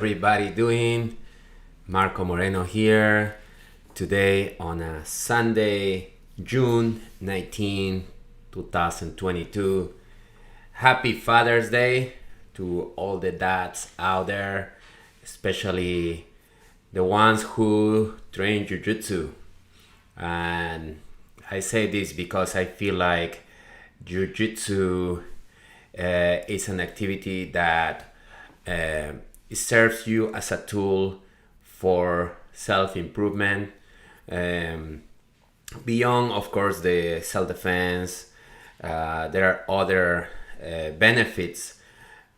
Everybody doing? Marco Moreno here. Today on a Sunday, June 19, 2022. Happy Father's Day to all the dads out there, especially the ones who train Jiu-Jitsu. And I say this because I feel like Jiu-Jitsu is an activity that uh, it serves you as a tool for self-improvement, um, beyond of course the self-defense. There are other benefits,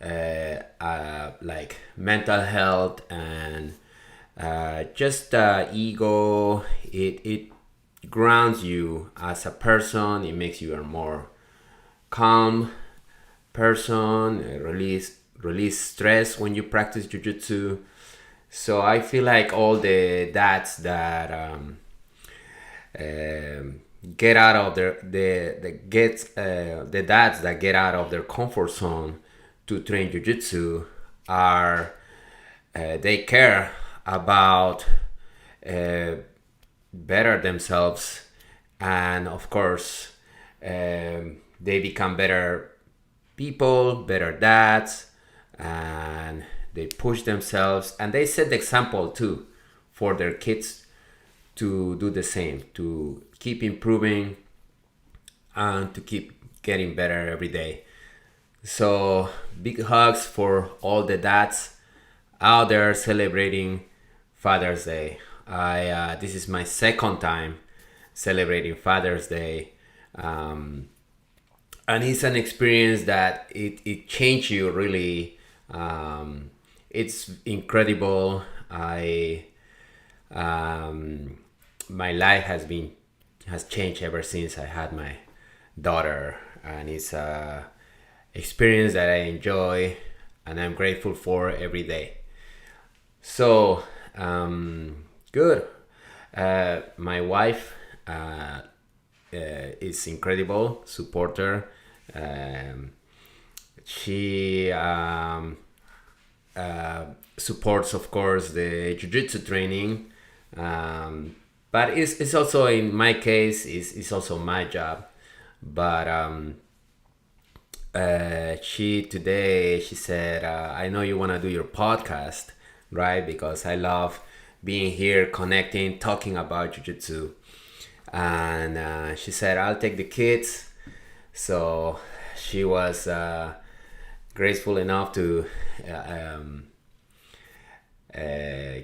like mental health and just ego. It grounds you as a person. It makes you a more calm person, release stress when you practice jiu-jitsu. So I feel like all the dads that get out of the dads that get out of their comfort zone to train jiu-jitsu are they care about better themselves, and of course they become better people, better dads, and they push themselves and they set the example too for their kids to do the same, to keep improving and to keep getting better every day. So big hugs for all the dads out there celebrating Father's Day. I This is my second time celebrating Father's Day. And it's an experience that it changed you really. It's incredible. I My life has changed ever since I had my daughter, and it's a experience that I enjoy and I'm grateful for every day. So good. My wife is incredible supporter. She supports, of course, the jiu-jitsu training, but it's also, in my case, it's also my job. But she said, I know you want to do your podcast, right? Because I love being here, connecting, talking about jiu-jitsu. And she said, I'll take the kids. So she was graceful enough to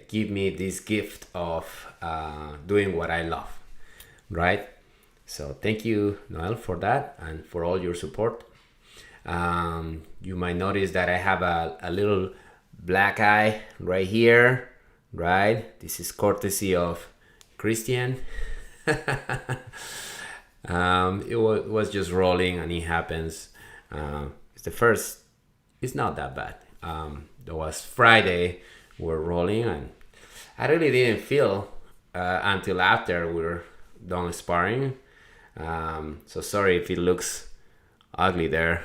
give me this gift of doing what I love, right? So thank you, Noel, for that and for all your support. You might notice that I have a little black eye right here, right? This is courtesy of Christian. It was just rolling, and it happens. It's not that bad. There was Friday, we're rolling, and I really didn't feel until after we were done sparring. So sorry if it looks ugly there.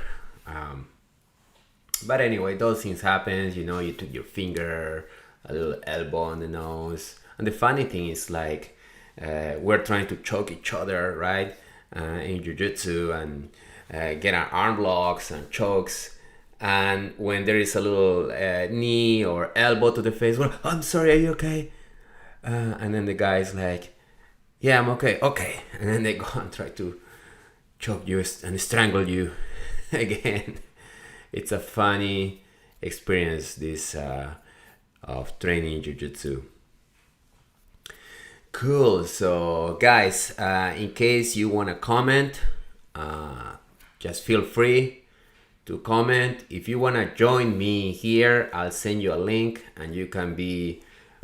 But anyway, those things happen. You took your finger, a little elbow on the nose. And the funny thing is, like, we're trying to choke each other, right? In jiu-jitsu, and get our arm locks and chokes. And when there is a little knee or elbow to the face, well, I'm sorry, are you okay? And then the guy's like, yeah, I'm okay. Okay. And then they go and try to choke you and strangle you again. It's a funny experience, this of training jiu-jitsu. Cool. So guys, in case you want to comment, just feel free to comment. If you want to join me here, I'll send you a link and you can be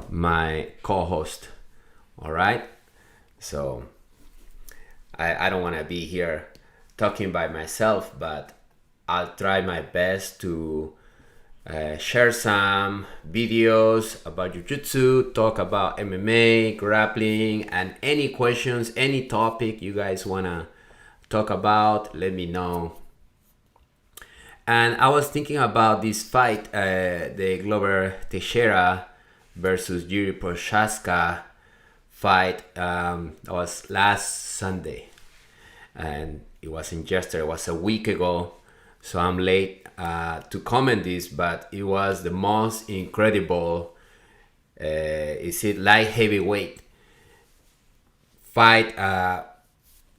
my co-host. All right. So I don't want to be here talking by myself, but I'll try my best to share some videos about jiu-jitsu, talk about MMA, grappling, and any questions, any topic you guys want to talk about, let me know. And I was thinking about this fight, the Glover Teixeira versus Yuri Prochazka fight. That was last Sunday, and it wasn't yesterday. It was a week ago, so I'm late to comment this, but it was the most incredible. Is it light heavyweight fight that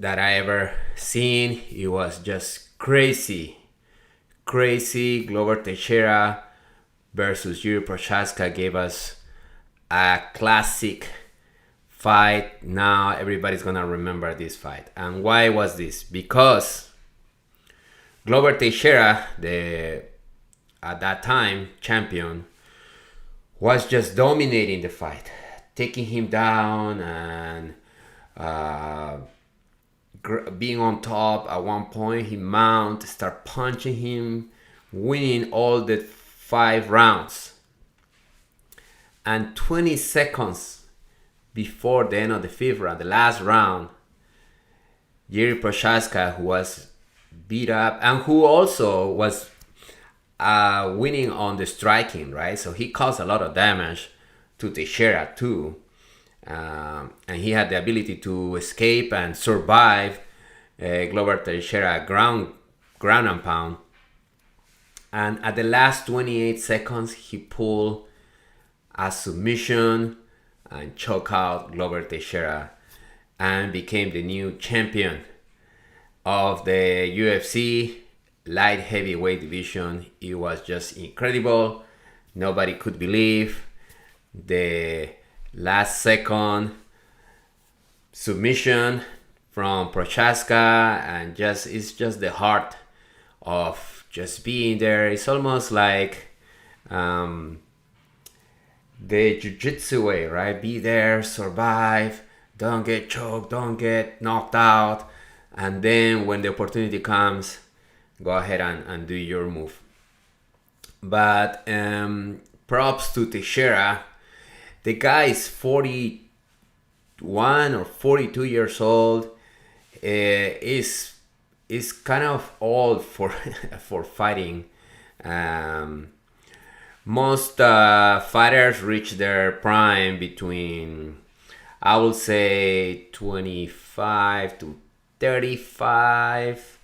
I ever seen? It was just crazy. Glover Teixeira versus Yuri Prochazka gave us a classic fight. Now everybody's gonna remember this fight. And why was this? Because Glover Teixeira, the at that time champion, was just dominating the fight, taking him down and being on top. At one point, he start punching him, winning all the 5 rounds. And 20 seconds before the end of the 5th round, the last round, Yuri Prochazka, who was beat up and who also was winning on the striking, right? So he caused a lot of damage to Teixeira too. And he had the ability to escape and survive Glover Teixeira ground and pound. And at the last 28 seconds, he pulled a submission and choke out Glover Teixeira and became the new champion of the UFC light heavyweight division. It was just incredible. Nobody could believe the last second submission from Prochazka, and it's just the heart of just being there. It's almost like the Jiu-Jitsu way, right? Be there, survive, don't get choked, don't get knocked out, and then when the opportunity comes, go ahead and do your move. But props to Teixeira. The guy is 41 or 42 years old. Is kind of old for for fighting. Most fighters reach their prime between, I would say, 25 to 35.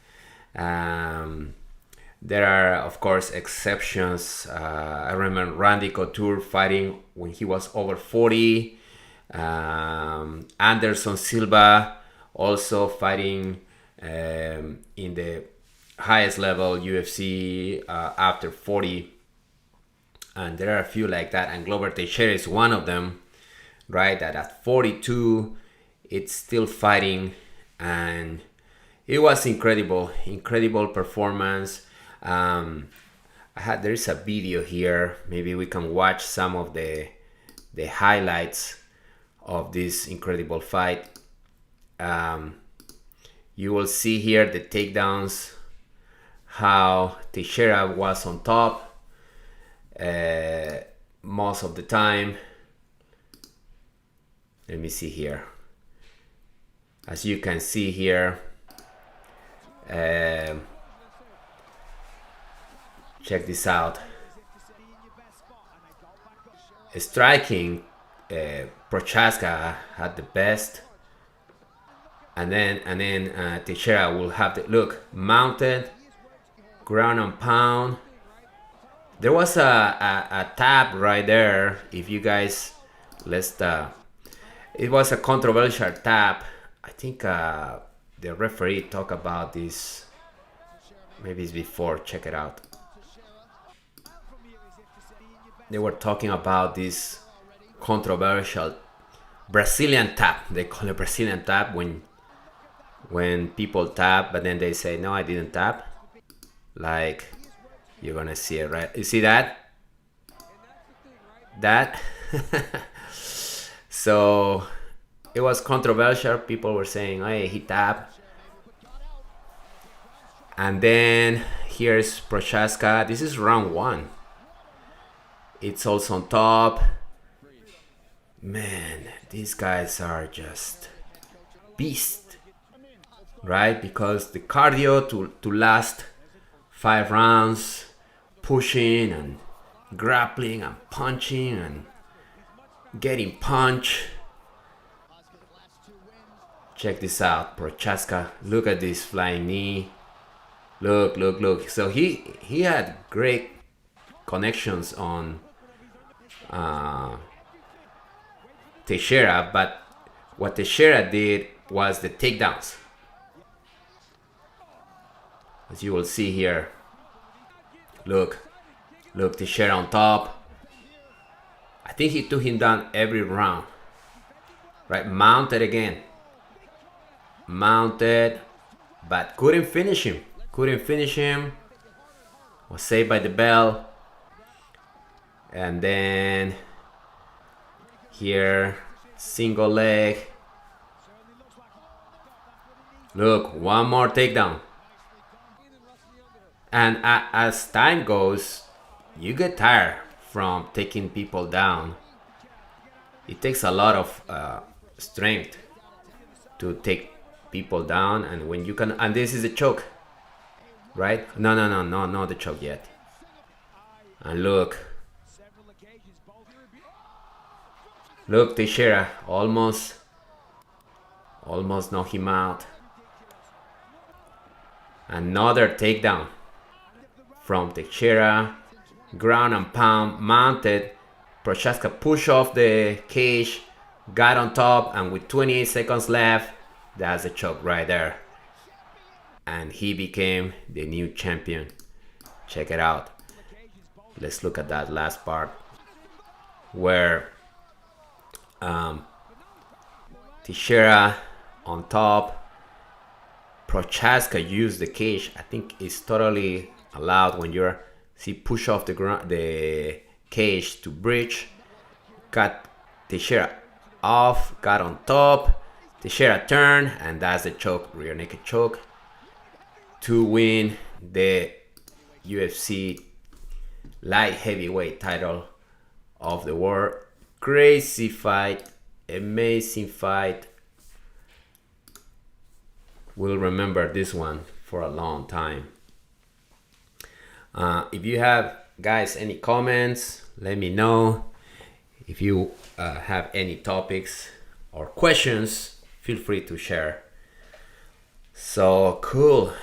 There are, of course, exceptions. I remember Randy Couture fighting when he was over 40. Anderson Silva also fighting in the highest level UFC after 40. And there are a few like that. And Glover Teixeira is one of them, right? That at 42, it's still fighting. And it was incredible performance. There is a video here. Maybe we can watch some of the highlights of this incredible fight. You will see here the takedowns, how Teixeira was on top most of the time. Let me see here. As you can see here, check this out. Striking, Prochazka had the best, and then Teixeira will have the look mounted, ground and pound. There was a tap right there. If you guys, it was a controversial tap. I think the referee talked about this. Maybe it's before. Check it out. They were talking about this controversial Brazilian tap. They call it Brazilian tap when people tap, but then they say, no, I didn't tap. Like, you're gonna see it, right? You see that? So it was controversial. People were saying, hey, he tapped. And then here's Prochazka. This is round 1. It's also on top. Man, these guys are just beasts, right? Because the cardio to last 5 rounds, pushing and grappling and punching and getting punched. Check this out, Prochazka. Look at this flying knee. Look, look, look. So he had great connections on Texeira, but what Texeira did was the takedowns. As you will see here. Look, look, Texeira on top. I think he took him down every round. Right, mounted again. Mounted, but couldn't finish him. Couldn't finish him. Was saved by the bell. And then here, single leg. Look, one more takedown. And as time goes, you get tired from taking people down. It takes a lot of strength to take people down, and when you can, and this is a choke, right? No, not the choke yet. And look, Texeira almost knocked him out. Another takedown from Texeira, ground and pound, mounted. Prochazka pushed off the cage, got on top, and with 28 seconds left, that's a choke right there. And he became the new champion. Check it out. Let's look at that last part where Texeira on top. Prochazka used the cage. I think it's totally allowed when you're push off the cage to bridge. Got Texeira off, got on top. Texeira turned, and that's the choke, rear naked choke, to win the UFC light heavyweight title of the world. Crazy fight, amazing fight. We'll remember this one for a long time. If you have, guys, any comments, let me know. If you have any topics or questions, feel free to share. So cool.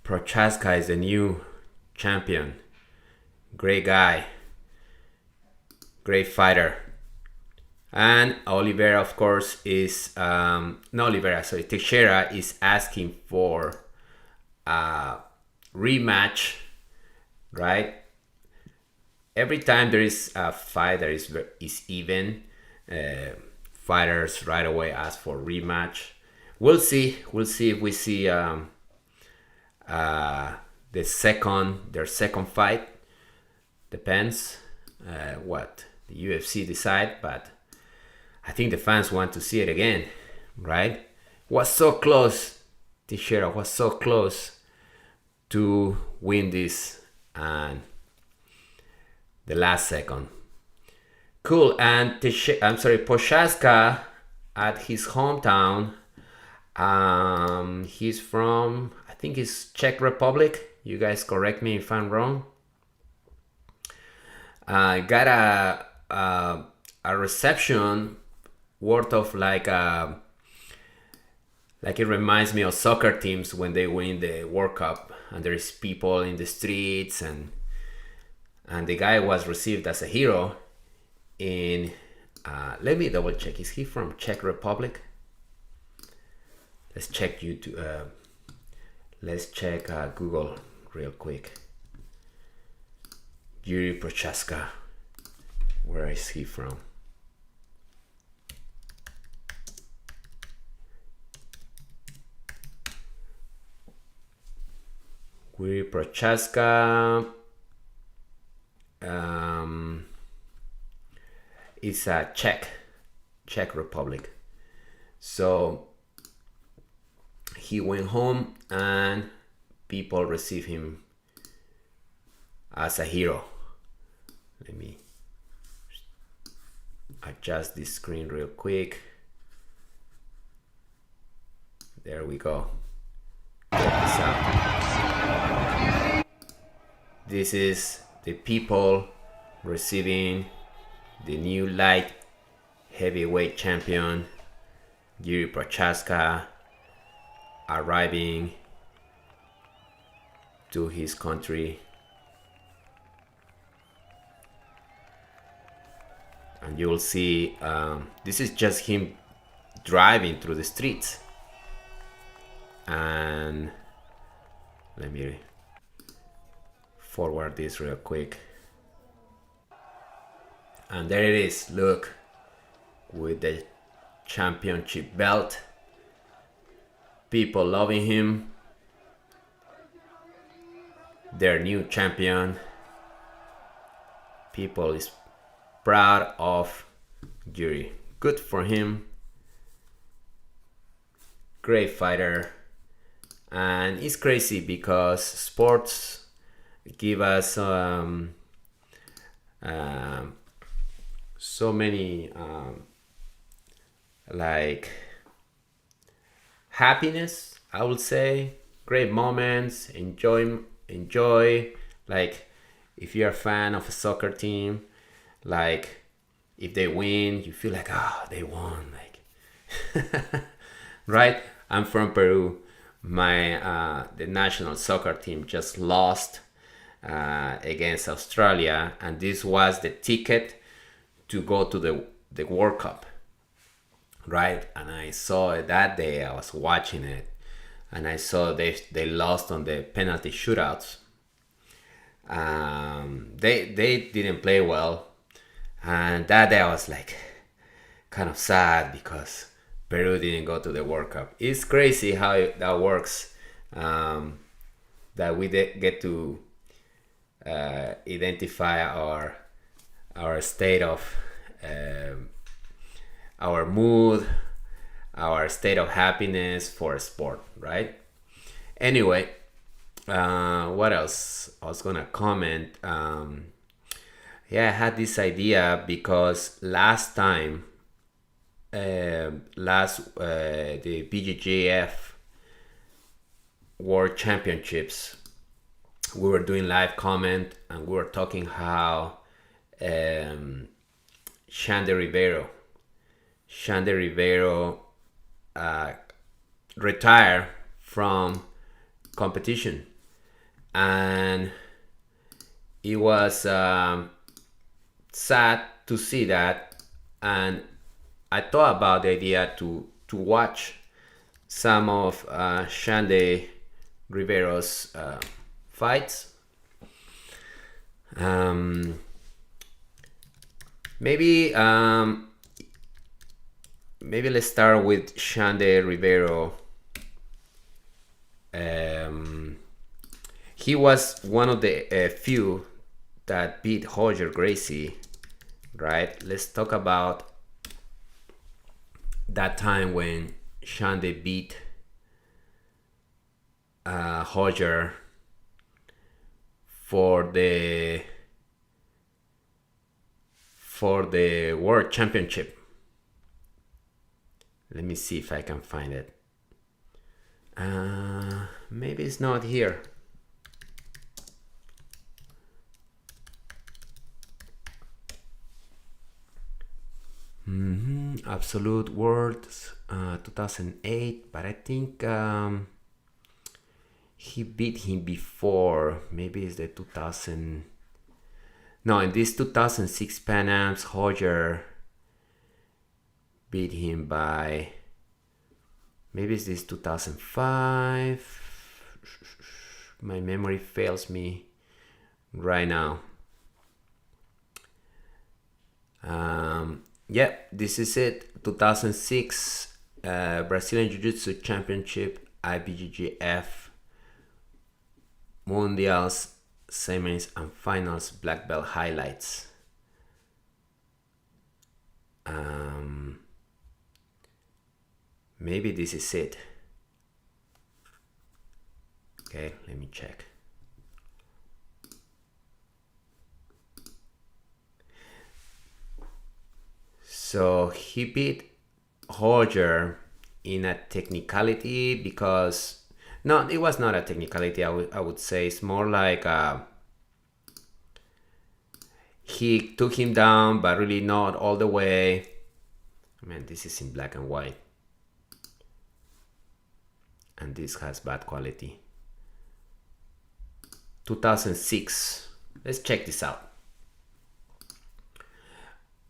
Prochazka is the new champion. Great guy. Great fighter. And Oliveira, of course, is Texeira is asking for a rematch, right? Every time there is a fight that is even, fighters right away ask for rematch. We'll see if we see their second fight. Depends what the UFC decide, but I think the fans want to see it again, right? Was so close. Texeira was so close to win this, and the last second. Cool. And Prochazka at his hometown. He's from, I think it's Czech Republic. You guys correct me if I'm wrong. Got a reception worth of like it reminds me of soccer teams when they win the World Cup and there's people in the streets, and the guy was received as a hero in let me double check, is he from Czech Republic? Let's check YouTube. Let's check Google real quick. Yuri Prochazka, where is he from? Yuri Prochazka is a Czech Republic. So he went home and people receive him as a hero. Let me adjust this screen real quick. There we go. Check this out. this is the people receiving the new light heavyweight champion, Yuri Prochazka, arriving to his country. And you will see this is just him driving through the streets. And let me forward this real quick. And there it is, look, with the championship belt. People loving him. Their new champion. People is proud of Yuri. Good for him. Great fighter. And it's crazy because sports give us so many like happiness, I would say, great moments, enjoy. Like if you're a fan of a soccer team, like if they win, you feel like, oh, they won, like right? I'm from Peru. My the national soccer team just lost against Australia, and this was the ticket to go to the World Cup, right? And I saw it that day. I was watching it, and I saw they lost on the penalty shootouts. They didn't play well, and that day I was like kind of sad because Peru didn't go to the World Cup. It's crazy how that works, that we get to identify our state of our mood, our state of happiness for a sport, right? Anyway, what else I was gonna comment? Yeah, I had this idea because last time, the BJJF World Championships, we were doing live comment and we were talking how Shande Rivero retired from competition, and it was sad to see that, and I thought about the idea to watch some of Shande Rivero's fights. Maybe let's start with Shande Rivero. He was one of the few that beat Roger Gracie, right? Let's talk about that time when Shande beat Roger for the World Championship. Let me see if I can find it. Maybe it's not here. Absolute Worlds 2008, but I think he beat him before. Maybe it's the 2000. No, in this 2006 Pan Am's, Roger beat him by, maybe it's this 2005. My memory fails me right now. Yeah, this is it. 2006 Brazilian Jiu-Jitsu Championship, IBJJF Mundials, semis and finals, black belt highlights. Maybe this is it. Okay, let me check. So he beat Roger in a technicality because, no, it was not a technicality. I would say it's more like He took him down, but really not all the way. Man, this is in black and white. And this has bad quality. 2006. Let's check this out.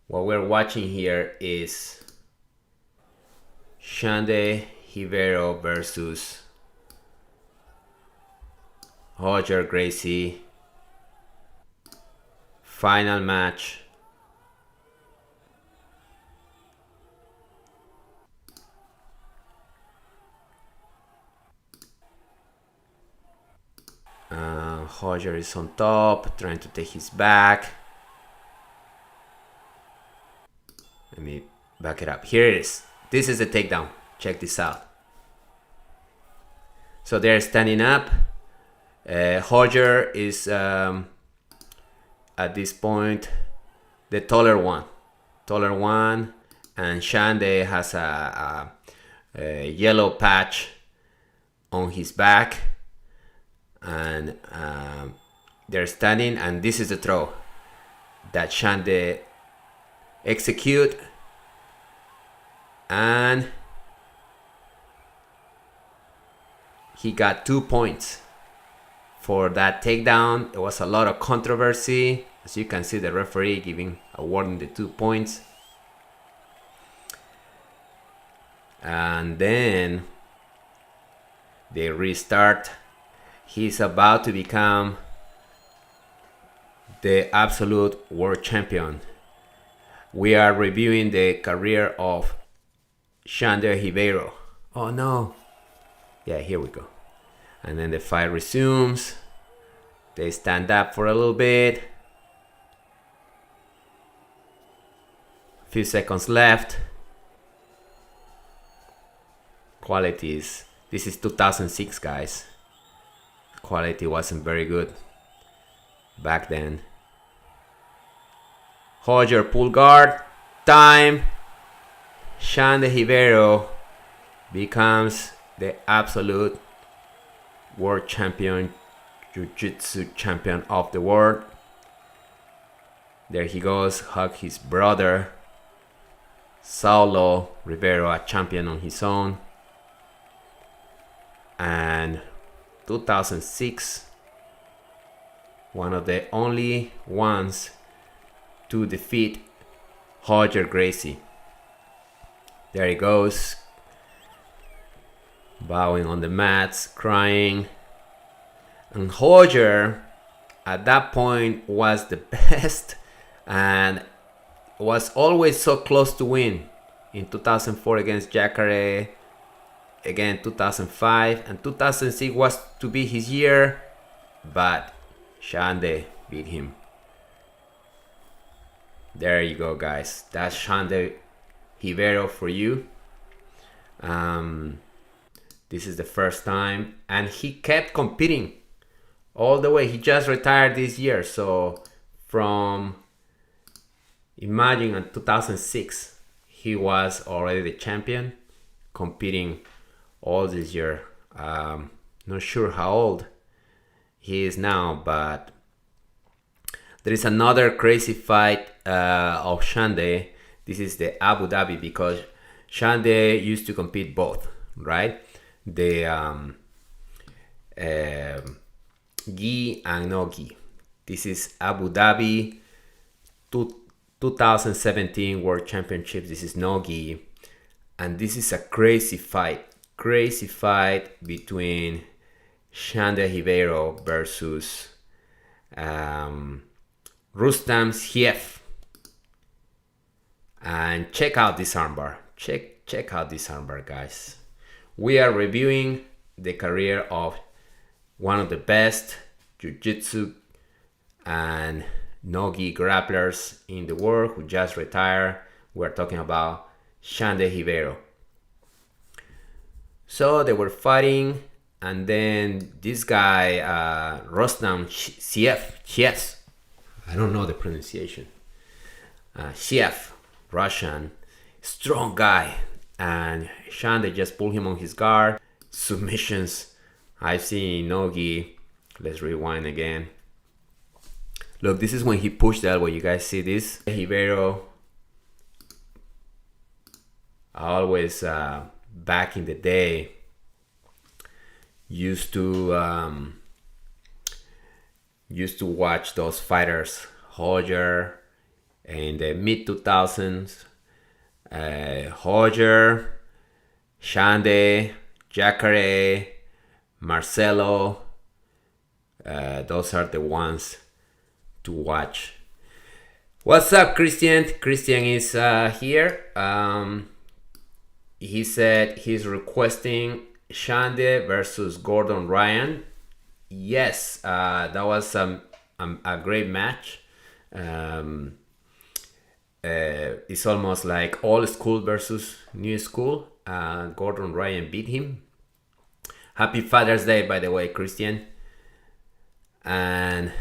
What we're watching here is Xande Rivero versus Roger Gracie. Final match. Roger is on top, trying to take his back. Let me back it up. Here it is. This is the takedown. Check this out. So they're standing up. Roger is at this point the taller one, and Xande has a yellow patch on his back, and they're standing, and this is the throw that Xande execute, and he got 2 points for that takedown. There was a lot of controversy. As you can see, the referee awarding the 2 points. And then they restart. He's about to become the absolute world champion. We are reviewing the career of Xande Rivero. Oh no. Yeah, here we go. And then the fight resumes. They stand up for a little bit. A few seconds left. Qualities. This is 2006, guys. Quality wasn't very good back then. Roger pull guard. Time. Xande Rivero becomes the absolute world champion, Jiu-Jitsu champion of the world. There he goes, hug his brother, Saulo Rivero, a champion on his own. And 2006, one of the only ones to defeat Roger Gracie. There he goes, bowing on the mats, crying. And Roger, at that point, was the best and was always so close to win. In 2004 against Jacare, again 2005, and 2006 was to be his year, but Xande beat him. There you go, guys. That's Xande Rivero for you. This is the first time, and he kept competing all the way. He just retired this year, so from, imagine, in 2006 he was already the champion, competing all this year. Not sure how old he is now, but there is another crazy fight of Xande. This is the Abu Dhabi, because Xande used to compete both, right? The gi and no gi. This is Abu Dhabi 2017 World Championships. This is no gi, and this is a crazy fight between Xande Rivero versus Rustam Siev. And check out this armbar. Check out this armbar, guys. We are reviewing the career of one of the best Jiu-Jitsu and no-gi grapplers in the world who just retired. We're talking about Xande Rivero. So they were fighting, and then this guy, Rustam Siev, I don't know the pronunciation. Siev, Russian, strong guy, and Xande just pulled him on his guard. Submissions I've seen in no-gi. Let's rewind again. Look, this is when he pushed the elbow. You guys see this? Rivero always back in the day used to watch those fighters, Hoyer in the mid 2000s, Hoyer, Shande, Jacare, Marcelo. Those are the ones to watch. What's up, Christian? Christian is here. He said he's requesting Shande versus Gordon Ryan. Yes, that was a great match. It's almost like old school versus new school. Gordon Ryan beat him. Happy Father's Day, by the way, Christian. And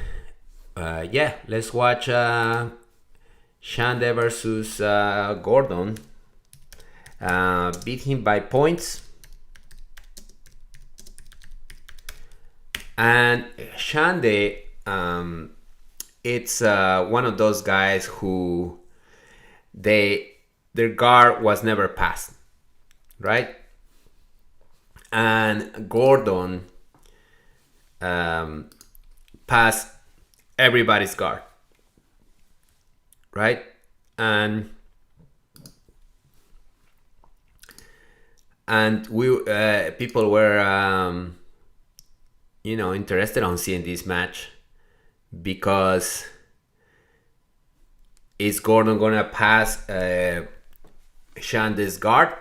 yeah, let's watch Shande versus Gordon. Beat him by points. And Shande, it's one of those guys who their guard was never passed, right? And Gordon passed everybody's guard, right? And we people were interested on seeing this match because is Gordon gonna pass Shande's guard,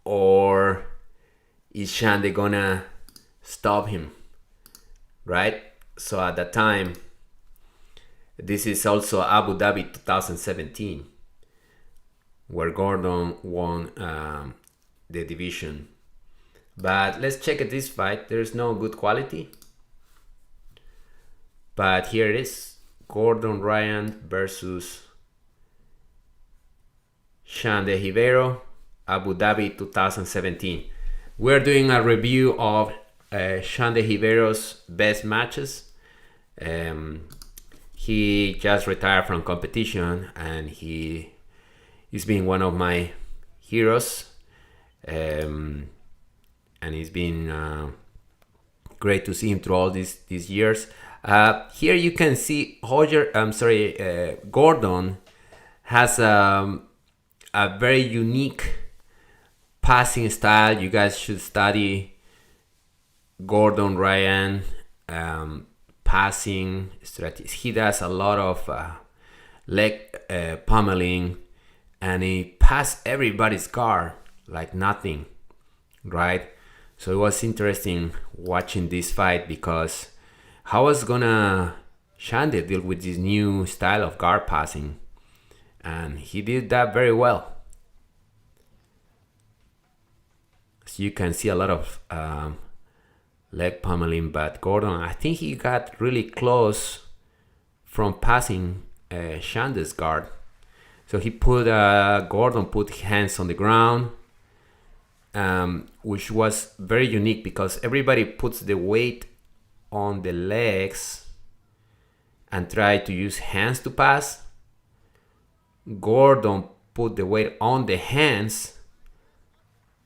or is Shande gonna stop him, right? So at that time, this is also Abu Dhabi 2017, where Gordon won the division. But let's check at this fight. There's no good quality, but here it is: Gordon Ryan versus Shande Rivero, Abu Dhabi 2017. We're doing a review of Shande Rivero's best matches. He just retired from competition, and he is being one of my heroes. And it's been great to see him through all these years. Here you can see Gordon has a very unique passing style. You guys should study Gordon Ryan passing strategy. He does a lot of leg pummeling, and he passed everybody's guard like nothing, right? So it was interesting watching this fight because how was gonna Shande deal with this new style of guard passing, and he did that very well. So you can see a lot of leg pummeling, but Gordon, I think he got really close from passing Shande's guard. So he put Gordon put hands on the ground, which was very unique because everybody puts the weight on the legs and try to use hands to pass. Gordon put the weight on the hands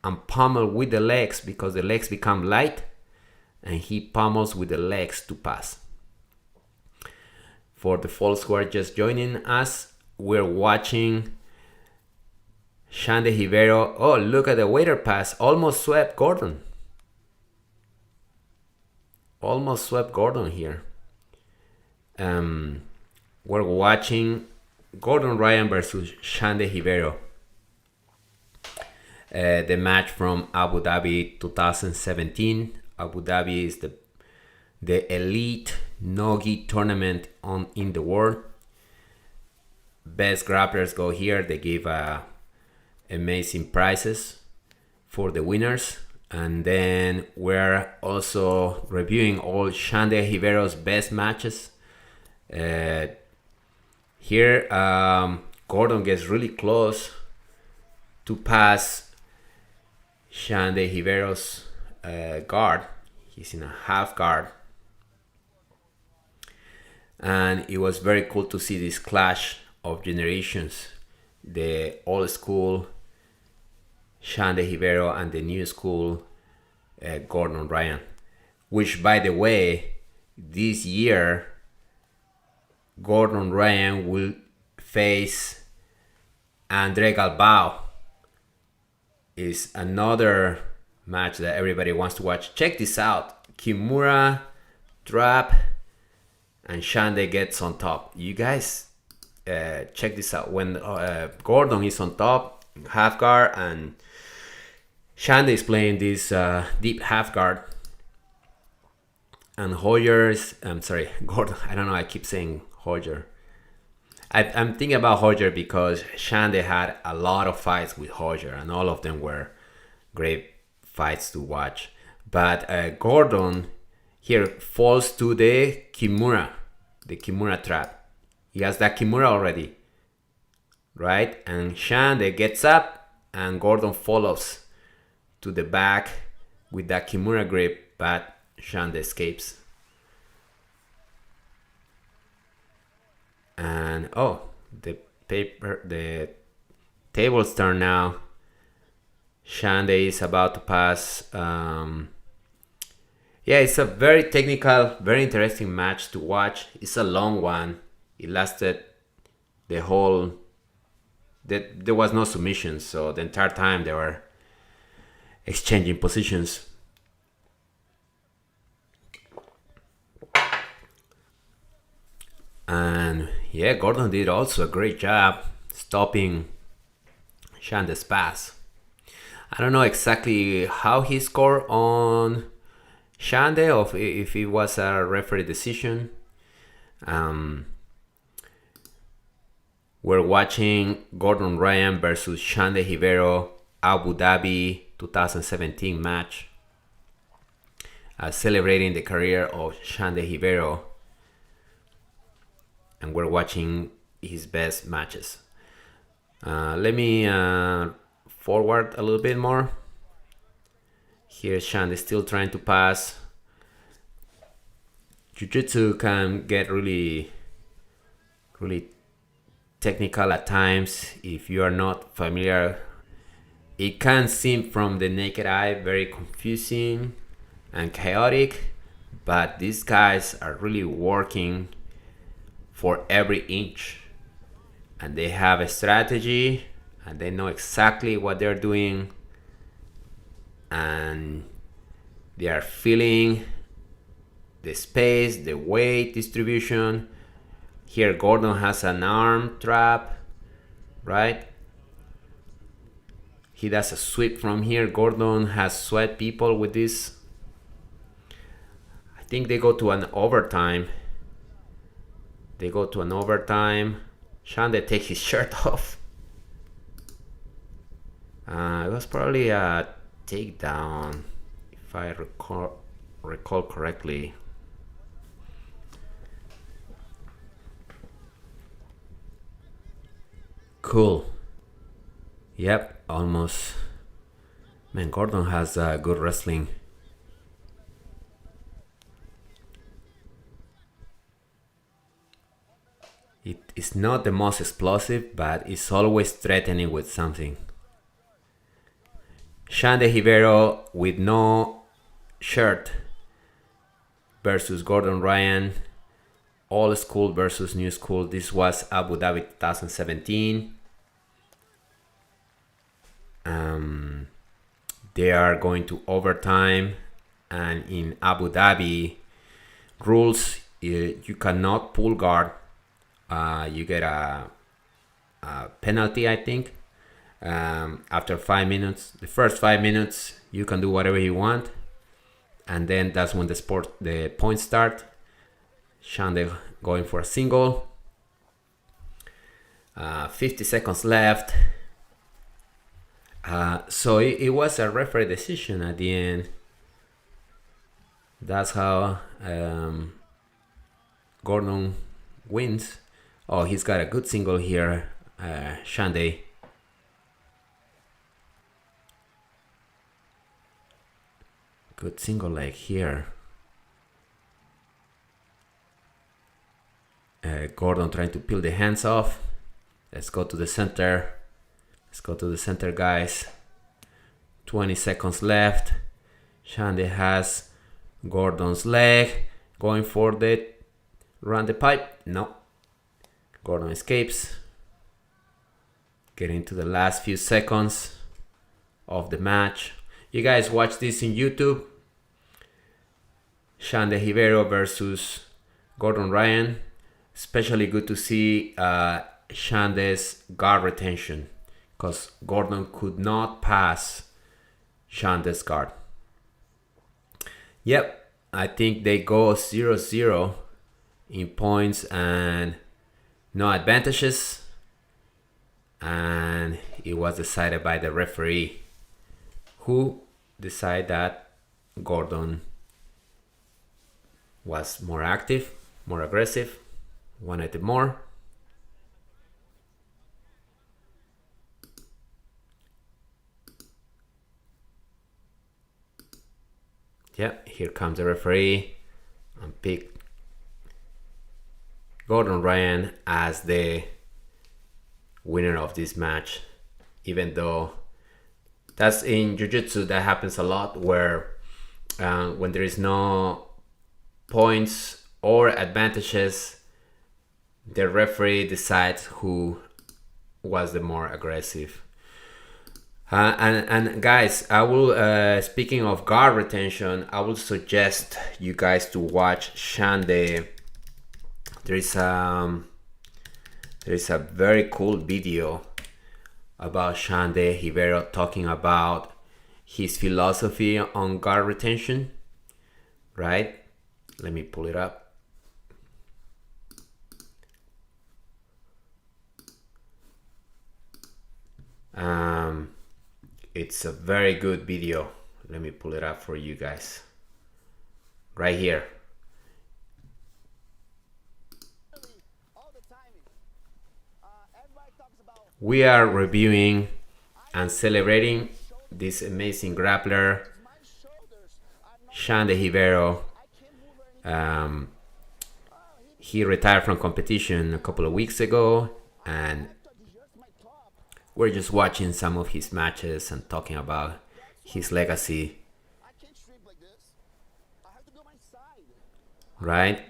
and pummel with the legs because the legs become light, and he pummels with the legs to pass. For the folks who are just joining us, we're watching Shande Rivero. Oh, look at the waiter pass. Almost swept Gordon. Almost swept Gordon here. We're watching Gordon Ryan versus Shande Rivero. The match from Abu Dhabi 2017. Abu Dhabi is the elite no-gi tournament in the world. Best grapplers go here. They give amazing prizes for the winners. And then we're also reviewing all Shande Rivero's best matches. Here, Gordon gets really close to pass Shande Rivero's guard. He's in a half guard. And it was very cool to see this clash of generations, the old school Shande Rivero and the new school Gordon Ryan, which, by the way, this year Gordon Ryan will face Andre Galbao. Is another match that everybody wants to watch. Check this out: Kimura, trap, and Shande gets on top. You guys, check this out. When Gordon is on top, half guard, and Shande is playing this deep half guard, and Hoyer's, I'm sorry, Gordon, I don't know, I keep saying Hoyer. I'm thinking about Hoyer because Shande had a lot of fights with Hoyer, and all of them were great fights to watch. But Gordon here falls to the Kimura trap. He has that Kimura already, right? And Shande gets up, and Gordon follows to the back with that Kimura grip, but Shande escapes. And the tables turn now. Shande is about to pass. It's a very technical, very interesting match to watch. It's a long one. It lasted the whole. There was no submission, so the entire time they were exchanging positions. And yeah, Gordon did also a great job stopping Shande's pass. I don't know exactly how he scored on Shande, or if it was a referee decision. We're watching Gordon Ryan versus Shande Rivero, Abu Dhabi 2017 match, celebrating the career of Shande Rivero. And we're watching his best matches. Let me forward a little bit more. Here Shande still trying to pass. Jiu-Jitsu can get really technical at times if you are not familiar. It can seem from the naked eye very confusing and chaotic, but these guys are really working for every inch, and they have a strategy, and they know exactly what they're doing, and they are feeling the space, the weight distribution. Here Gordon has an arm trap, right? He does a sweep from here. Gordon has sweat people with this. I think they go to an overtime. Shande takes his shirt off. It was probably a takedown, if I recall correctly. Cool. Yep, almost. Man, Gordon has good wrestling. It is not the most explosive, but it's always threatening with something. Shande Rivero with no shirt versus Gordon Ryan. Old school versus new school. This was Abu Dhabi 2017. They are going to overtime, and in Abu Dhabi rules, you cannot pull guard. You get a penalty, I think. After 5 minutes, the first 5 minutes, you can do whatever you want, and then that's when the points start. Shande going for a single. 50 seconds left. So it was a referee decision at the end. That's how Gordon wins. Oh, he's got a good single here, Shande. Good single leg here. Gordon trying to peel the hands off. Let's go to the center. Let's go to the center, guys. 20 seconds left. Shande has Gordon's leg. Going for the run the pipe. No. Gordon escapes. Getting to the last few seconds of the match. You guys watch this in YouTube. Shande Rivero versus Gordon Ryan. Especially good to see Shande's guard retention, because Gordon could not pass Shande's guard. Yep, I think they go 0-0 in points and no advantages. And it was decided by the referee, who decided that Gordon was more active, more aggressive, wanted it more. Yeah, here comes the referee and picked Gordon Ryan as the winner of this match, even though that's in Jiu-Jitsu, that happens a lot, where when there is no points or advantages, the referee decides who was the more aggressive. And guys, I will speaking of guard retention, I will suggest you guys to watch Shande. There is a very cool video about Shande Rivero talking about his philosophy on guard retention, right? Let me pull it up. It's a very good video. Let me pull it up for you guys. Right here. We are reviewing and celebrating this amazing grappler, Shande Rivero. He retired from competition a couple of weeks ago, and we're just watching some of his matches and talking about his legacy. Right?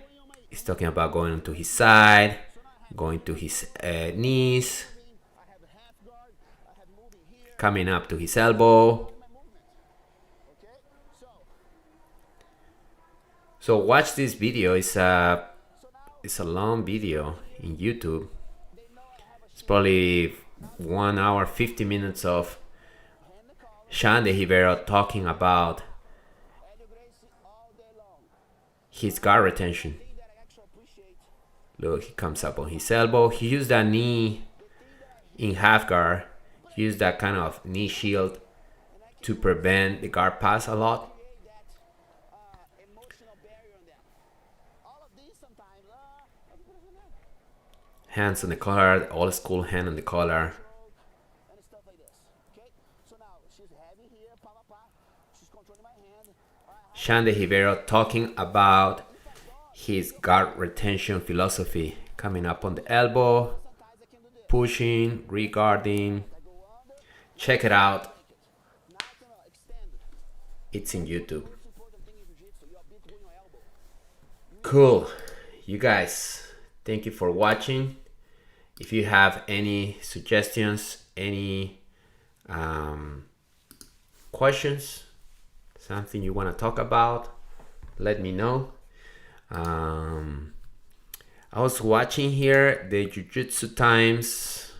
He's talking about going to his side, going to his knees, coming up to his elbow. So watch this video. It's a long video in YouTube. It's probably 1 hour 50 minutes of Shande Rivero talking about his guard retention. Look, he comes up on his elbow. He used that knee in half guard. He used that kind of knee shield to prevent the guard pass a lot. Hands on the collar, old school hand on the collar. Shande Rivero talking about his guard retention philosophy. Coming up on the elbow, pushing, regarding. Check it out. It's in YouTube. Cool. You guys, thank you for watching. If you have any suggestions, any questions, something you want to talk about, let me know. I was watching here the Jiu-Jitsu Times.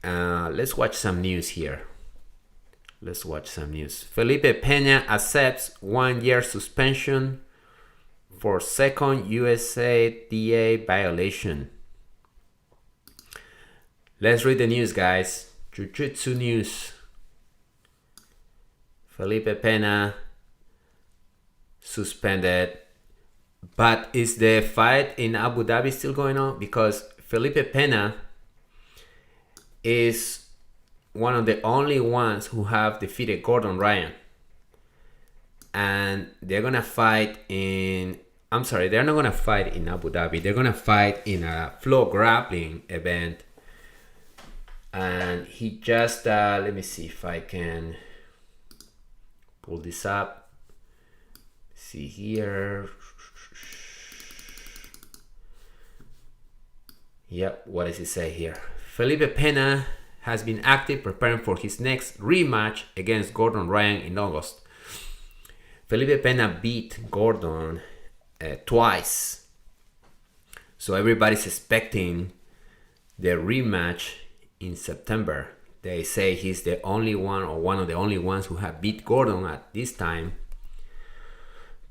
Let's watch some news here. Let's watch some news. Felipe Peña accepts 1-year suspension for second USADA violation. Let's read the news, guys. Jiu-Jitsu news. Felipe Peña suspended. But is the fight in Abu Dhabi still going on? Because Felipe Peña is one of the only ones who have defeated Gordon Ryan. And they're gonna fight in I'm sorry, they're not gonna fight in Abu Dhabi. They're gonna fight in a floor grappling event. And he just let me see if I can pull this up. See here. Yep, what does it say here? Felipe Pena has been active preparing for his next rematch against Gordon Ryan in August. Felipe Pena beat Gordon twice. So everybody's expecting the rematch in September. They say he's the only one, or one of the only ones, who have beat Gordon at this time.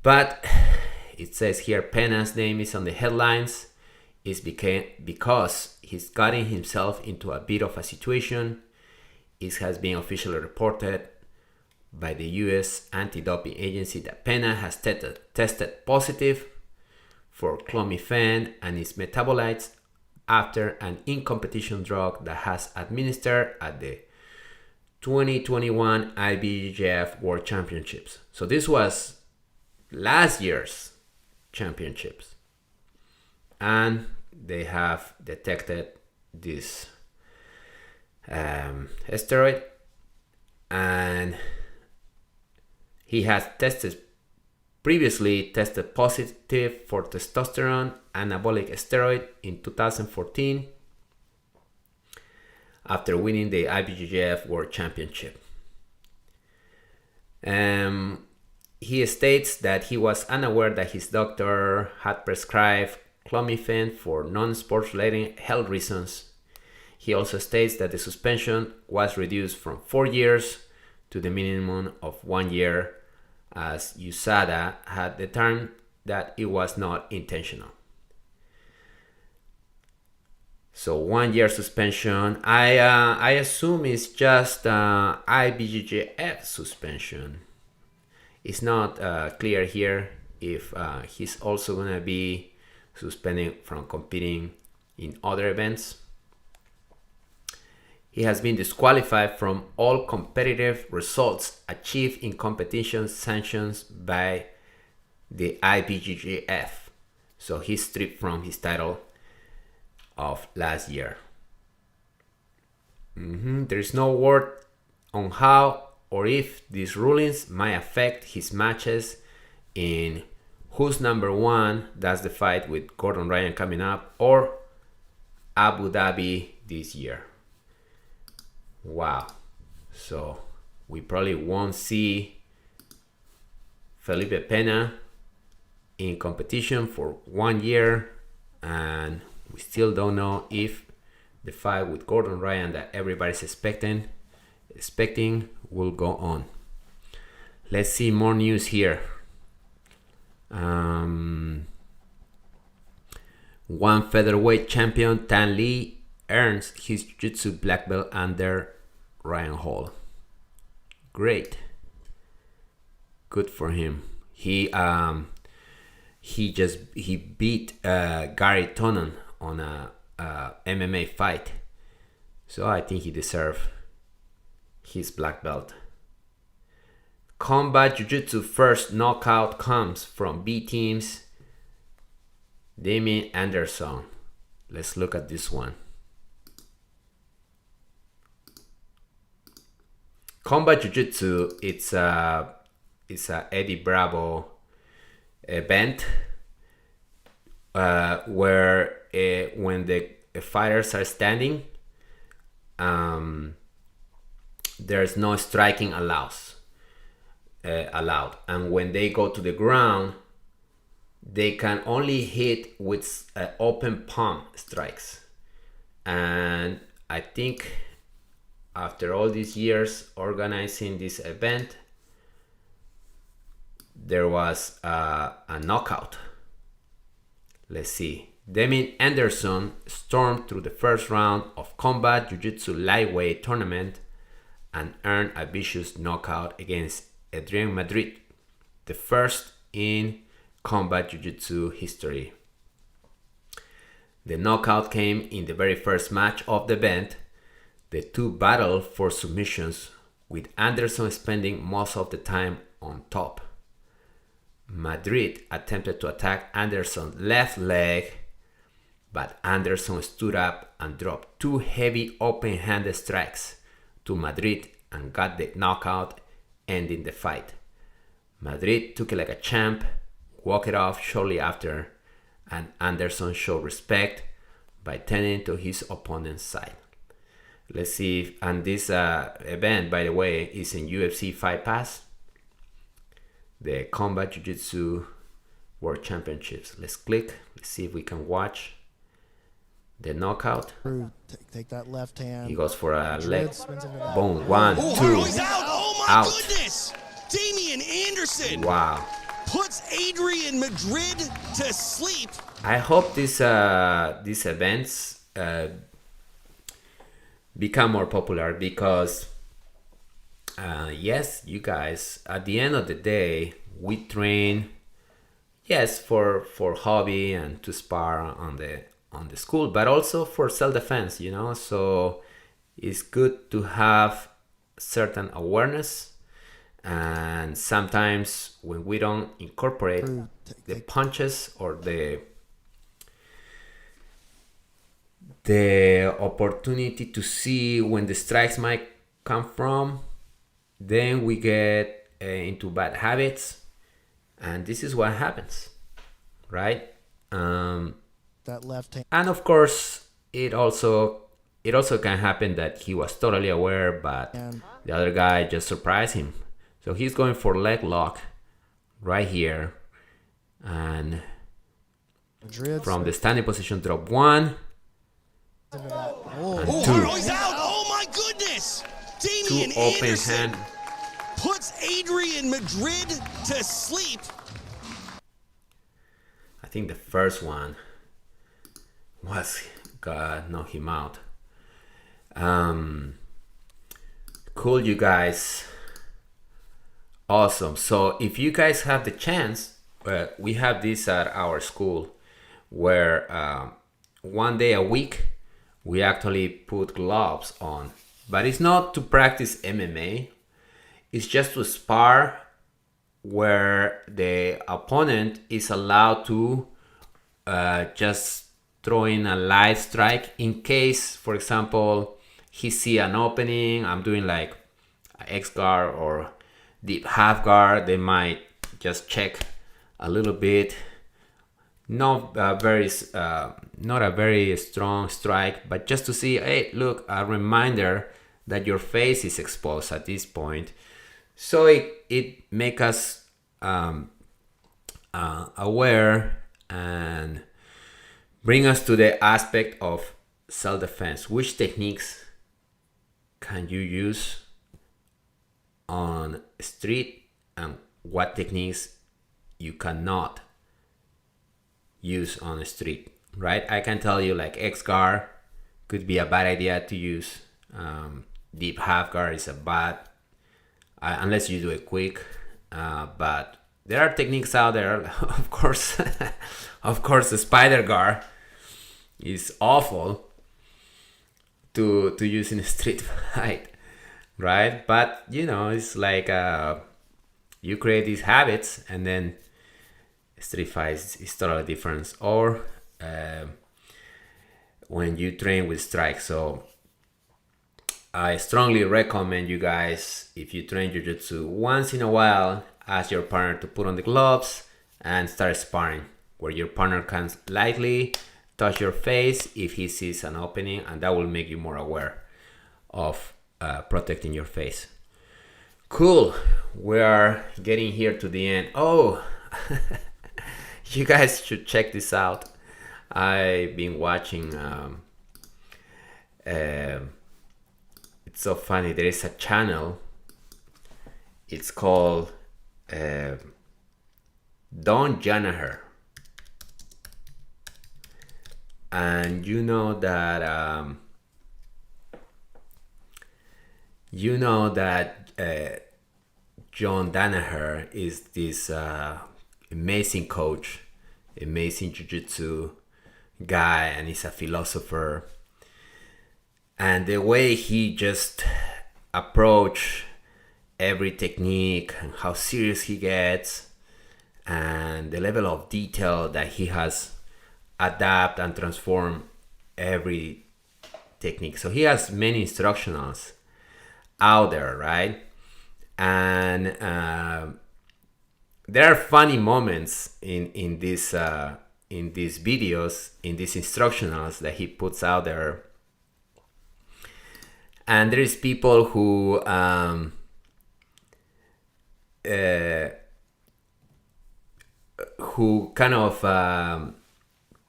But it says here Pena's name is on the headlines is because he's gotten himself into a bit of a situation. It has been officially reported by the US anti-doping agency that Pena has tested positive for clomiphene and its metabolites after an in-competition drug that has administered at the 2021 IBJJF World Championships. So this was last year's championships. And they have detected this steroid, and he has previously tested positive for testosterone anabolic steroid in 2014 after winning the IBJJF World Championship. He states that he was unaware that his doctor had prescribed clomiphene for non-sports related health reasons. He also states that the suspension was reduced from 4 years to the minimum of 1 year, as USADA had determined that it was not intentional. So 1 year suspension. I assume it's just IBJJF suspension. It's not clear here if he's also going to be suspended from competing in other events. He has been disqualified from all competitive results achieved in competition sanctions by the IBJJF. So he's stripped from his title of last year. There is no word on how or if these rulings might affect his matches in Who's Number One, that's the fight with Gordon Ryan coming up, or Abu Dhabi this year. Wow. So we probably won't see Felipe Pena in competition for 1 year, and we still don't know if the fight with Gordon Ryan that everybody's expecting will go on. Let's see more news here. One featherweight champion, Tan Lee, earns his Jiu-Jitsu black belt under Ryan Hall. Great. Good for him. He beat Gary Tonon on a MMA fight. So I think he deserves his black belt. Combat Jiu-Jitsu first knockout comes from B Team's Damien Anderson. Let's look at this one. Combat Jiu-Jitsu, it's a Eddie Bravo event where when the fighters are standing, there's no striking allowed, and when they go to the ground, they can only hit with open palm strikes. And I think after all these years organizing this event, there was a knockout. Let's see. Damien Anderson stormed through the first round of Combat Jiu-Jitsu lightweight tournament and earned a vicious knockout against Adrian Madrid, the first in Combat Jiu-Jitsu history. The knockout came in the very first match of the event. The two battled for submissions, with Anderson spending most of the time on top. Madrid attempted to attack Anderson's left leg, but Anderson stood up and dropped 2 heavy open-handed strikes to Madrid and got the knockout, ending the fight. Madrid took it like a champ, walked it off shortly after, and Anderson showed respect by turning to his opponent's side. Let's see if, and this event, by the way, is in UFC Fight Pass, the Combat Jiu-Jitsu World Championships. Let's click, let's see if we can watch the knockout. Take that left hand. He goes for a leg. Boom, 1, 2. He's out. Oh my Out. goodness! Damian Anderson Wow. puts Adrian Madrid to sleep. I hope these events become more popular because yes, you guys, at the end of the day, we train, yes, for hobby and to spar on the school, but also for self-defense, you know. So it's good to have certain awareness, and sometimes when we don't incorporate the punches or the opportunity to see when the strikes might come from, then we get into bad habits, and this is what happens, right? That left hand. And of course, it also can happen that he was totally aware, but the other guy just surprised him. So he's going for leg lock right here, and Madrid. from the standing position, drop 1 and 2. He's out. Oh my goodness! 2 Damian open Anderson hand. puts Adrian Madrid to sleep. I think the first one was knock him out. Cool, you guys. Awesome. So if you guys have the chance, we have this at our school where 1 day a week we actually put gloves on, but it's not to practice MMA, it's just to spar, where the opponent is allowed to just throw in a light strike in case, for example, he see an opening. I'm doing like X guard or deep half guard. They might just check a little bit. Not a very strong strike, but just to see, hey, look, a reminder that your face is exposed at this point. So it make us aware and bring us to the aspect of self-defense. Which techniques can you use on street, and what techniques you cannot use on the street, right? I can tell you, like, X guard could be a bad idea to use. Deep half guard is a bad, unless you do it quick. But there are techniques out there. Of course, the spider guard is awful to use in a street fight, right? But you know, it's like you create these habits, and then street fights is totally different. Or when you train with strikes. So I strongly recommend you guys, if you train jiu-jitsu, once in a while ask your partner to put on the gloves and start sparring, where your partner can lightly touch your face if he sees an opening, and that will make you more aware of protecting your face. Cool, we are getting here to the end. Oh, you guys should check this out. I've been watching it's so funny, there is a channel, it's called Don Janaher, and you know that John Danaher is this amazing coach, amazing jiu-jitsu guy, and he's a philosopher. And the way he just approach every technique and how serious he gets, and the level of detail that he has adapt and transform every technique. So he has many instructionals out there, right? And there are funny moments in these videos, in these instructionals that he puts out there. And there is people who kind of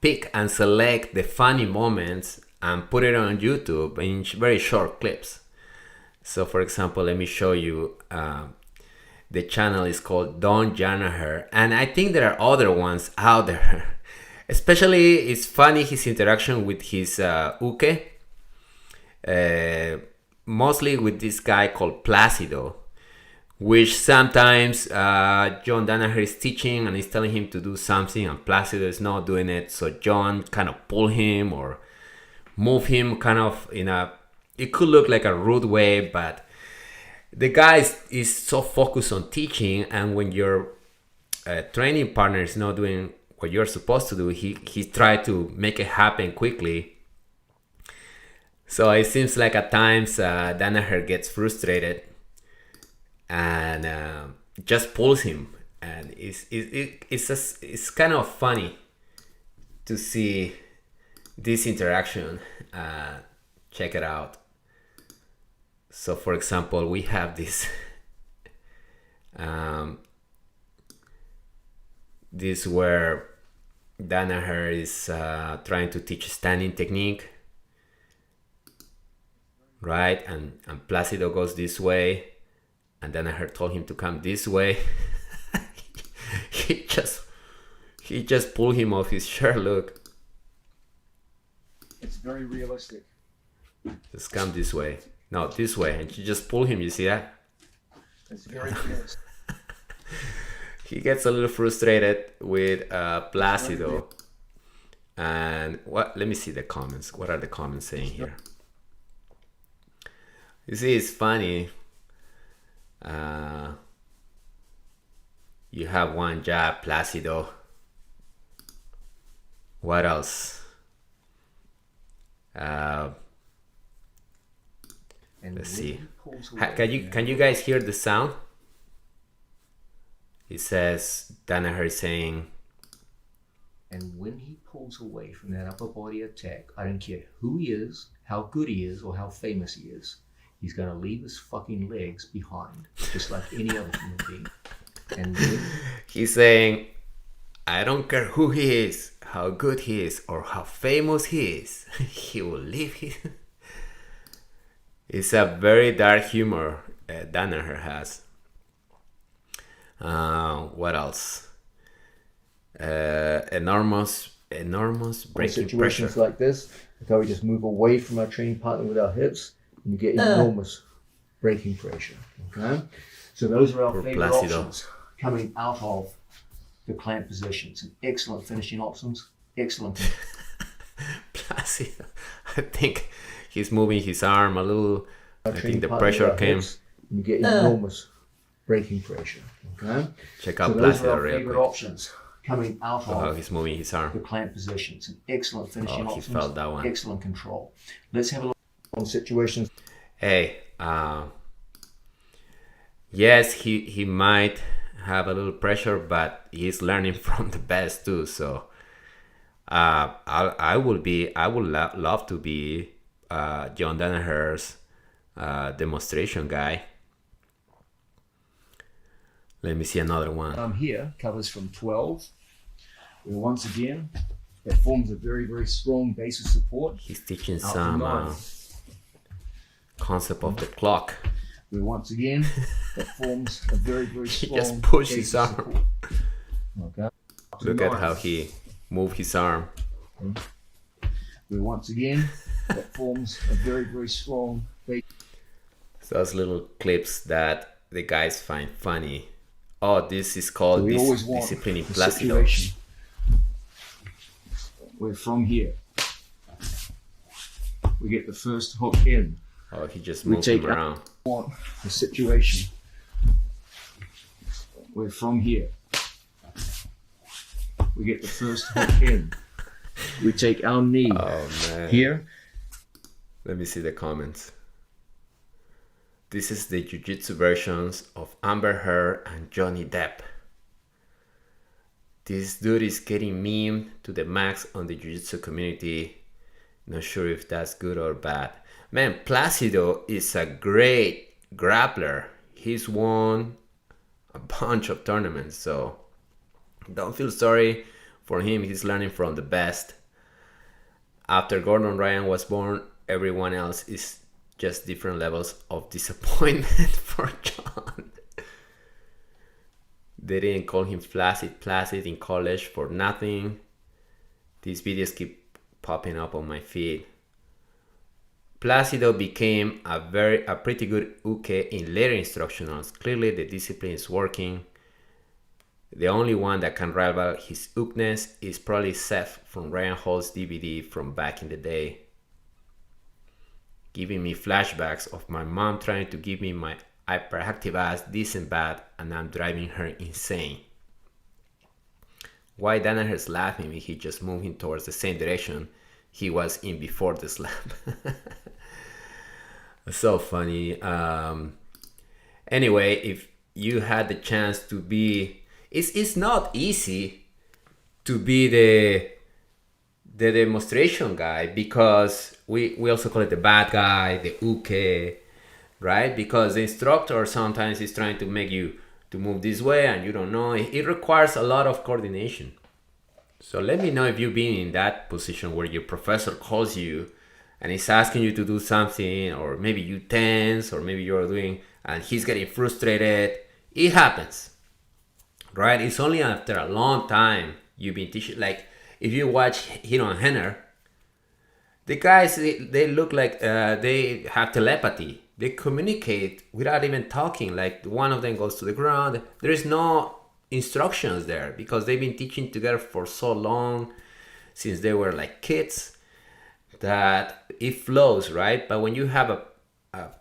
pick and select the funny moments and put it on YouTube in very short clips. So for example, let me show you, the channel is called Don Janaher, and I think there are other ones out there. Especially, it's funny his interaction with his uke, mostly with this guy called Placido, which sometimes John Danaher is teaching and he's telling him to do something and Placido is not doing it, so John kind of pull him or move him kind of in a, it could look like a rude way, but the guy is so focused on teaching, and when your training partner is not doing what you're supposed to do, he tried to make it happen quickly. So it seems like at times Danaher gets frustrated and just pulls him, and it's kind of funny to see this interaction. Check it out. So for example, we have this this where Danaher is trying to teach standing technique, right? And Placido goes this way, and Danaher told him to come this way. he just pulled him off his shirt. Look, it's very realistic. Just come this way. No, this way. And you just pull him. You see that? It's very realistic. He gets a little frustrated with Placido. And what? Let me see the comments. What are the comments saying here? You see, it's funny. You have one jab, Placido. What else? Let's see. Can you guys hear the sound? He says, Danaher is saying, and when he pulls away from that upper body attack, I don't care who he is, how good he is, or how famous he is, he's going to leave his fucking legs behind, just like any other human being. And then he's saying, I don't care who he is, how good he is, or how famous he is, he will leave his... It's a very dark humor Danaher has. What else? Enormous breaking situations pressure. like this, that's how we just move away from our training partner with our hips, and you get enormous breaking pressure. Okay, so those are our favorite Placido. options coming out of the clamp position. Some excellent finishing options. Excellent. Placido, I think he's moving his arm a little. I think the Partner pressure with our came. hips, and you get enormous breaking pressure. Okay, Check out so those are Placido our real favorite quick. options coming out Oh, of he's moving his the arm. clamp position. Some excellent finishing Oh, he options. felt that one. Excellent control. Let's have a look on situations. Hey, yes, he might have a little pressure, but he's learning from the best too. So, I would love to be John Danaher's demonstration guy. Let me see another one. Here covers from 12. Where once again, that forms a very, very strong base of support. He's teaching Out some to 9. concept of the clock. Where once again, that forms a very, very He strong just pushed base his of arm. support. Okay. Out to Look at 9. how he moved his arm. Where once again, that forms a very, very strong base. Those little clips that the guys find funny. Oh, this is called So we always want disciplining a Placido. situation where from here, we get the first hook in. Oh, he just We moved take him around. Want the situation where from here We get the first hook in. We take our knee here. Let me see the comments. This is the Jiu-Jitsu versions of Amber Heard and Johnny Depp. This dude is getting memed to the max on the Jiu-Jitsu community. Not sure if that's good or bad. Man, Placido is a great grappler. He's won a bunch of tournaments, so don't feel sorry for him. He's learning from the best. After Gordon Ryan was born, everyone else is just different levels of disappointment for John. They didn't call him Placid in college for nothing. These videos keep popping up on my feed. Placido became a pretty good uke in later instructionals. Clearly the discipline is working. The only one that can rival his ukeness is probably Seth from Ryan Hall's DVD from back in the day, giving me flashbacks of my mom trying to give me my hyperactive ass decent bath, and I'm driving her insane. Why Danaher's laughing? He just moving towards the same direction he was in before the slap. So funny. Anyway, if you had the chance to be, it's not easy to be the demonstration guy, because we also call it the bad guy, the uke, right? Because the instructor sometimes is trying to make you to move this way and you don't know. It requires a lot of coordination. So let me know if you've been in that position where your professor calls you and he's asking you to do something, or maybe you tense, or maybe you're doing and he's getting frustrated. It happens, right? It's only after a long time you've been teaching. Like if you watch Hiro and Henner, the guys, they look like they have telepathy. They communicate without even talking. Like one of them goes to the ground. There is no instructions there because they've been teaching together for so long, since they were like kids, that it flows, right? But when you have a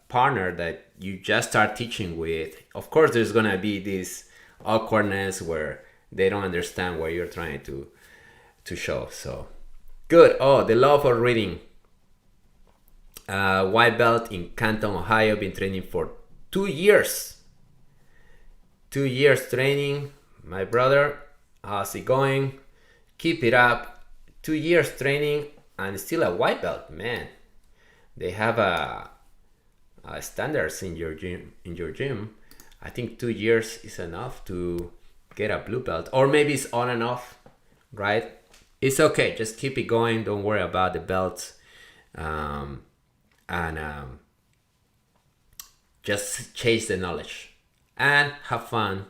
partner that you just start teaching with, of course there's gonna be this awkwardness where they don't understand what you're trying to show. So good. Oh, the love of reading. White belt in Canton, Ohio. Been training for 2 years. 2 years training. My brother, how's it going? Keep it up. 2 years training and still a white belt, man. They have a standards in your gym. I think 2 years is enough to get a blue belt, or maybe it's on and off, right? It's okay. Just keep it going. Don't worry about the belts. Just chase the knowledge and have fun,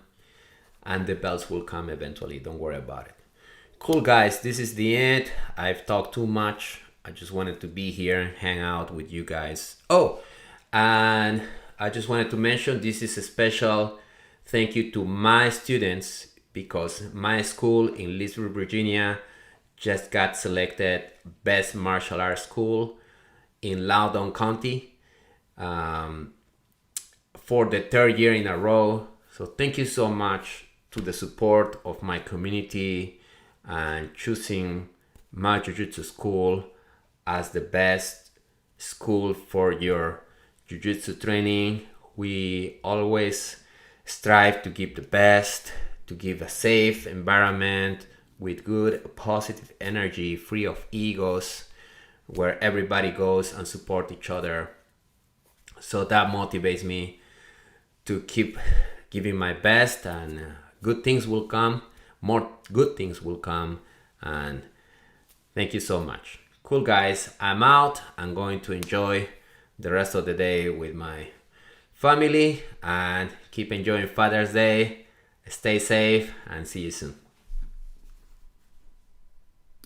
and the belts will come eventually. Don't worry about it. Cool, guys, this is the end. I've talked too much. I just wanted to be here and hang out with you guys. Oh, and I just wanted to mention this is a special thank you to my students, because my school in Leesburg, Virginia just got selected best martial arts school in Loudoun County for the 3rd year in a row. So thank you so much to the support of my community and choosing my Jiu-Jitsu school as the best school for your Jiu-Jitsu training. We always strive to give the best, to give a safe environment with good positive energy, free of egos, where everybody goes and support each other. So that motivates me to keep giving my best, and good things will come. More good things will come, and thank you so much. Cool, guys, I'm out. I'm going to enjoy the rest of the day with my family and keep enjoying Father's Day. Stay safe and see you soon.